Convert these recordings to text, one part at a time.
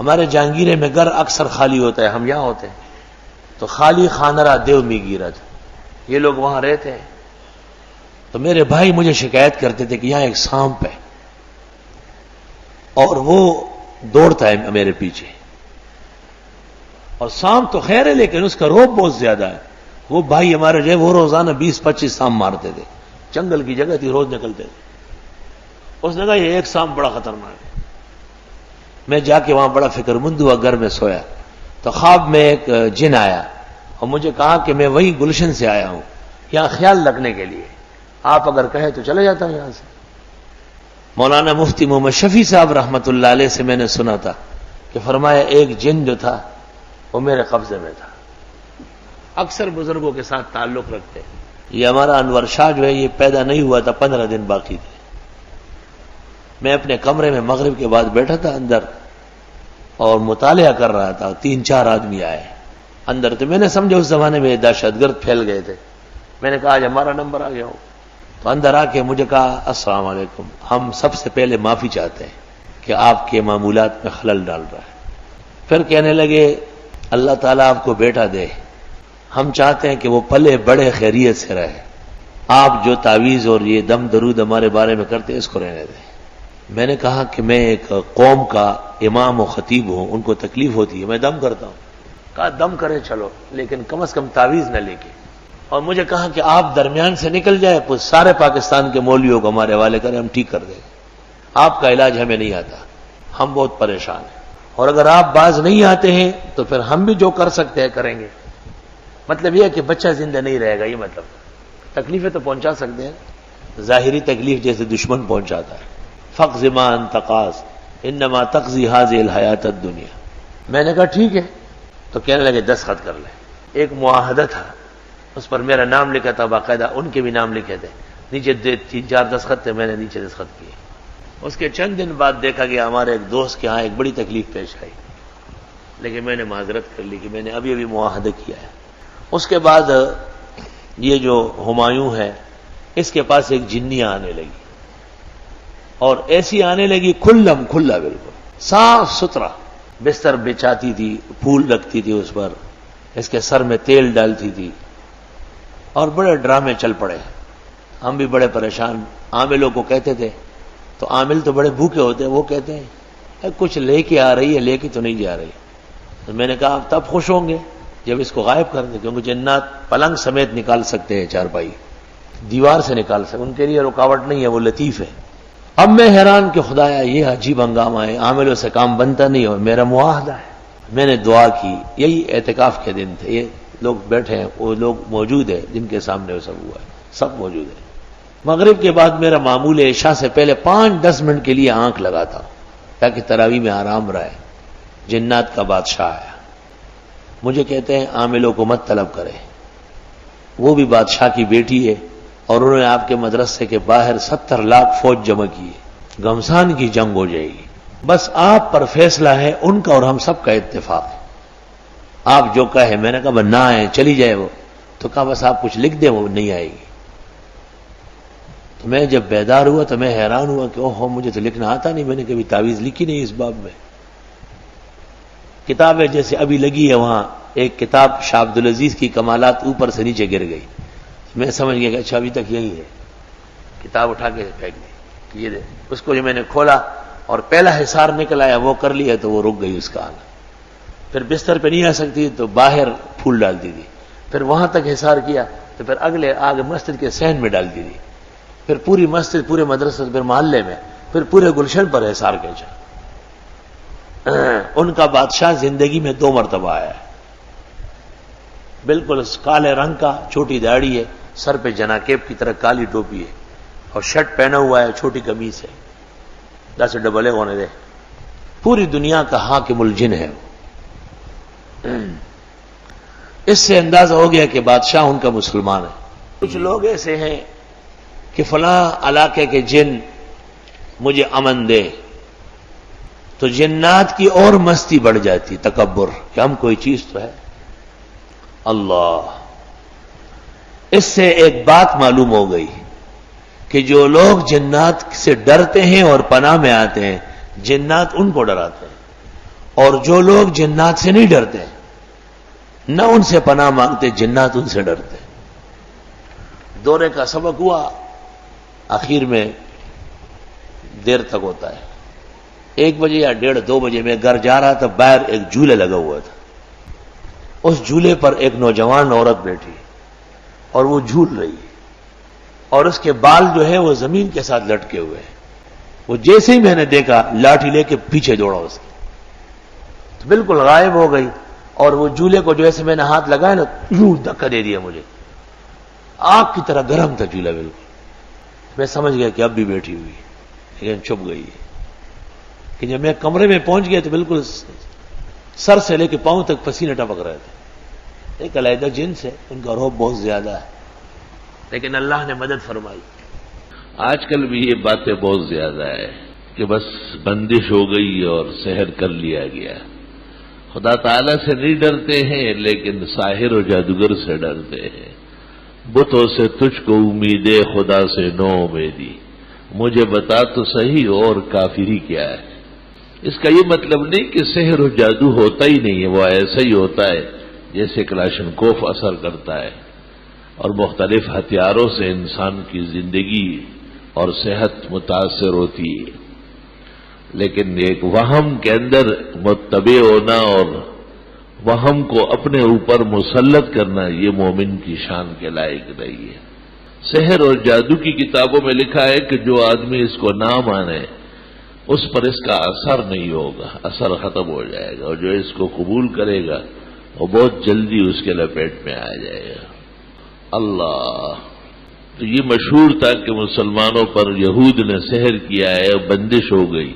ہمارے جہانگیرے میں گھر اکثر خالی ہوتا ہے، ہم یہاں ہوتے ہیں تو خالی خانرا دیو می گیرت، یہ لوگ وہاں رہتے ہیں. تو میرے بھائی مجھے شکایت کرتے تھے کہ یہاں ایک سانپ ہے اور وہ دوڑتا ہے میرے پیچھے. اور سانپ تو خیر ہے لیکن اس کا روب بہت زیادہ ہے. وہ بھائی ہمارے جو ہے وہ روزانہ 20-25 سانپ مارتے تھے، جنگل کی جگہ تھی، روز نکلتے تھے. اس نے کہا یہ ایک سانپ بڑا خطرناک ہے. میں جا کے وہاں بڑا فکر مند ہوا، گھر میں سویا تو خواب میں ایک جن آیا اور مجھے کہا کہ میں وہی گلشن سے آیا ہوں یہاں خیال رکھنے کے لیے، آپ اگر کہیں تو چلے جاتا ہوں یہاں سے. مولانا مفتی محمد شفیع صاحب رحمت اللہ علیہ سے میں نے سنا تھا کہ فرمایا ایک جن جو تھا وہ میرے قبضے میں تھا. اکثر بزرگوں کے ساتھ تعلق رکھتے. یہ ہمارا انور شاہ جو ہے یہ پیدا نہیں ہوا تھا، 15 دن باقی تھے. میں اپنے کمرے میں مغرب کے بعد بیٹھا تھا اندر اور مطالعہ کر رہا تھا. 3-4 آدمی آئے اندر، تو میں نے سمجھا اس زمانے میں دہشت گرد پھیل گئے تھے. میں نے کہا آج ہمارا نمبر آ گیا ہو. تو اندر آ کے مجھے کہا السلام علیکم، ہم سب سے پہلے معافی چاہتے ہیں کہ آپ کے معمولات میں خلل ڈال رہا ہے. پھر کہنے لگے اللہ تعالیٰ آپ کو بیٹا دے، ہم چاہتے ہیں کہ وہ پلے بڑے خیریت سے رہے. آپ جو تعویذ اور یہ دم درود ہمارے بارے میں کرتے اس کو رہنے دیں. میں نے کہا کہ میں ایک قوم کا امام و خطیب ہوں، ان کو تکلیف ہوتی ہے، میں دم کرتا ہوں. کہا دم کرے چلو لیکن کم از کم تعویذ نہ لے کے. اور مجھے کہا کہ آپ درمیان سے نکل جائے، تو سارے پاکستان کے مولویوں کو ہمارے حوالے کریں، ہم ٹھیک کر دیں. آپ کا علاج ہمیں نہیں آتا، ہم بہت پریشان ہیں، اور اگر آپ باز نہیں آتے ہیں تو پھر ہم بھی جو کر سکتے ہیں کریں گے. مطلب یہ ہے کہ بچہ زندہ نہیں رہے گا. یہ مطلب تکلیفیں تو پہنچا سکتے ہیں، ظاہری تکلیف جیسے دشمن پہنچاتا ہے. فقض ما انت قاض انما تقضی هذه الحیات الدنیا. میں نے کہا ٹھیک ہے. تو کہنے لگے دستخط کر لیں. ایک معاہدہ تھا، اس پر میرا نام لکھا تھا، باقاعدہ ان کے بھی نام لکھے تھے. نیچے 3-4 دستخط تھے، میں نے نیچے دستخط کیے. اس کے چند دن بعد دیکھا گیا ہمارے ایک دوست کے ہاں ایک بڑی تکلیف پیش آئی، لیکن میں نے معذرت کر لی کہ میں نے ابھی معاہدہ کیا ہے. اس کے بعد یہ جو ہمایوں ہے اس کے پاس ایک جنیاں آنے لگی، اور ایسی آنے لگی کھلا بالکل صاف ستھرا. بستر بچھاتی تھی، پھول رکھتی تھی اس پر، اس کے سر میں تیل ڈالتی تھی، اور بڑے ڈرامے چل پڑے. ہم بھی بڑے پریشان. عاملوں کو کہتے تھے، تو عامل تو بڑے بھوکے ہوتے ہیں، وہ کہتے ہیں کچھ لے کے آ رہی ہے، لے کے تو نہیں جا رہی. تو میں نے کہا تب خوش ہوں گے جب اس کو غائب کر دیں، کیونکہ جنات پلنگ سمیت نکال سکتے ہیں، چارپائی دیوار سے نکال سکتے، ان کے لیے رکاوٹ نہیں ہے، وہ لطیف ہے. اب میں حیران کہ خدایا یہ عجیب ہنگامہ ہے، عاملوں سے کام بنتا نہیں، اور میرا معاہدہ ہے. میں نے دعا کی. یہی اعتکاف کے دن تھے، یہ لوگ بیٹھے ہیں، وہ لوگ موجود ہیں جن کے سامنے وہ سب ہوا ہے، سب موجود ہیں. مغرب کے بعد میرا معمول ہے عشاء سے پہلے 5-10 منٹ کے لیے آنکھ لگاتا ہوں تاکہ تراویح میں آرام رہے. جنات کا بادشاہ آیا، مجھے کہتے ہیں عاملوں کو مت طلب کرے، وہ بھی بادشاہ کی بیٹی ہے، اور انہوں نے آپ کے مدرسے کے باہر 70 لاکھ فوج جمع کی ہے، گھمسان کی جنگ ہو جائے گی. بس آپ پر فیصلہ ہے، ان کا اور ہم سب کا اتفاق ہے، آپ جو کہے. میں نے کہا نہ آئے، چلی جائے وہ. تو کہا بس آپ کچھ لکھ دیں، وہ نہیں آئے گی. تو میں جب بیدار ہوا تو میں حیران ہوا کہ اوہ مجھے تو لکھنا آتا نہیں، میں نے کبھی تعویذ لکھی نہیں اس باب میں. کتابیں جیسے ابھی لگی ہے، وہاں ایک کتاب شاہ عبدالعزیز کی کمالات اوپر سے نیچے گر گئی. میں سمجھ گیا کہ اچھا ابھی تک یہی ہے. کتاب اٹھا کے پھینک دی. یہ دے. اس کو جو میں نے کھولا اور پہلا حصار نکل آیا وہ کر لیا تو وہ رک گئی اس کا آنا. پھر بستر پہ نہیں آ سکتی تو باہر پھول ڈال دی تھی. پھر وہاں تک حصار کیا تو پھر اگلے آگے مسجد کے صحن میں ڈال دی تھی. پھر پوری مسجد، پورے مدرسے، پھر محلے میں، پھر پورے گلشن پر حصار کھینچا. ان کا بادشاہ زندگی میں 2 مرتبہ آیا ہے. بالکل کالے رنگ کا، چھوٹی داڑھی ہے، سر پہ جناکیب کی طرح کالی ٹوپی ہے، اور شرٹ پہنا ہوا ہے، چھوٹی قمیص ہے. 10 ڈبلے ہونے دے. پوری دنیا کا حاکم الجن ہے. اس سے اندازہ ہو گیا کہ بادشاہ ان کا مسلمان ہے. کچھ لوگ ایسے ہیں کہ فلاں علاقے کے جن مجھے امن دے، تو جنات کی اور مستی بڑھ جاتی، تکبر کہ ہم کوئی چیز تو ہے. اللہ، اس سے ایک بات معلوم ہو گئی کہ جو لوگ جنات سے ڈرتے ہیں اور پناہ میں آتے ہیں، جنات ان کو ڈراتے ہیں. اور جو لوگ جنات سے نہیں ڈرتے نہ ان سے پناہ مانگتے، جنات ان سے ڈرتے. دورے کا سبق ہوا، آخر میں دیر تک ہوتا ہے. 1 بجے یا 1:30 2 بجے میں گھر جا رہا تھا، باہر ایک جھولے لگا ہوا تھا. اس جھولے پر ایک نوجوان عورت بیٹھی اور وہ جھول رہی ہے اور اس کے بال جو ہے وہ زمین کے ساتھ لٹکے ہوئے ہیں. وہ جیسے ہی میں نے دیکھا لاٹھی لے کے پیچھے دوڑا اس کے، تو بالکل غائب ہو گئی. اور وہ جھولے کو جو ایسے میں نے ہاتھ لگایا نا، یوں دھکا دے دیا مجھے. آگ کی طرح گرم تھا جھولا بالکل. میں سمجھ گیا کہ اب بھی بیٹھی ہوئی لیکن چھپ گئی ہے. کہ جب میں کمرے میں پہنچ گیا تو بالکل سر سے لے کے پاؤں تک پسینے ٹپک رہے تھے. ایک علیحدہ جنس ہے، ان کا رعب بہت زیادہ ہے، لیکن اللہ نے مدد فرمائی. آج کل بھی یہ باتیں بہت زیادہ ہے کہ بس بندش ہو گئی اور سحر کر لیا گیا. خدا تعالیٰ سے نہیں ڈرتے ہیں لیکن ساحر و جادوگر سے ڈرتے ہیں. بتوں سے تجھ کو امید خدا سے نو امیدی، مجھے بتا تو صحیح اور کافری کیا ہے. اس کا یہ مطلب نہیں کہ سحر و جادو ہوتا ہی نہیں ہے، وہ ایسا ہی ہوتا ہے جیسے کلاشنکوف اثر کرتا ہے اور مختلف ہتھیاروں سے انسان کی زندگی اور صحت متاثر ہوتی ہے. لیکن ایک وہم کے اندر متبع ہونا اور وہم کو اپنے اوپر مسلط کرنا، یہ مومن کی شان کے لائق نہیں ہے. سحر اور جادو کی کتابوں میں لکھا ہے کہ جو آدمی اس کو نہ مانے اس پر اس کا اثر نہیں ہوگا، اثر ختم ہو جائے گا، اور جو اس کو قبول کرے گا وہ بہت جلدی اس کے لپیٹ میں آ جائے گا. اللہ، تو یہ مشہور تھا کہ مسلمانوں پر یہود نے سحر کیا ہے، بندش ہو گئی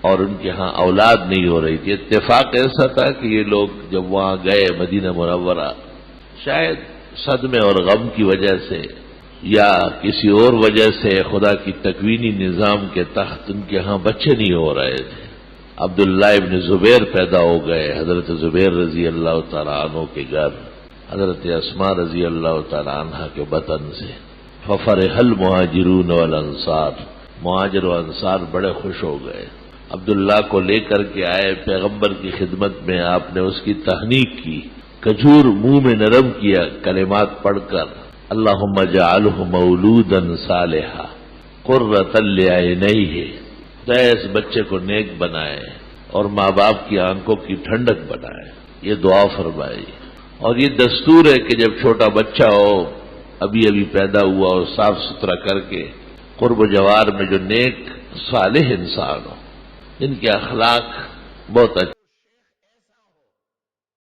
اور ان کے ہاں اولاد نہیں ہو رہی تھی. اتفاق ایسا تھا کہ یہ لوگ جب وہاں گئے مدینہ منورہ، شاید صدمے اور غم کی وجہ سے یا کسی اور وجہ سے خدا کی تکوینی نظام کے تحت ان کے ہاں بچے نہیں ہو رہے تھے. عبداللہ ابن زبیر پیدا ہو گئے، حضرت زبیر رضی اللہ تعالیٰ عنہ کے گھر، حضرت اسماء رضی اللہ تعالیٰ عنہ کے بطن سے. ففرح المہاجرون والانصار، مہاجر و انصار بڑے خوش ہو گئے. عبداللہ کو لے کر کے آئے پیغمبر کی خدمت میں، آپ نے اس کی تہنیق کی، کھجور منہ میں نرم کیا، کلمات پڑھ کر اللہم اجعلہ مولودا صالحا قرۃ لعینیہ، اس بچے کو نیک بنائے اور ماں باپ کی آنکھوں کی ٹھنڈک بنائے. یہ دعا فرمائی. اور یہ دستور ہے کہ جب چھوٹا بچہ ہو، ابھی ابھی پیدا ہوا ہو، صاف ستھرا کر کے قرب و جوار میں جو نیک صالح انسان ہو، ان کے اخلاق بہت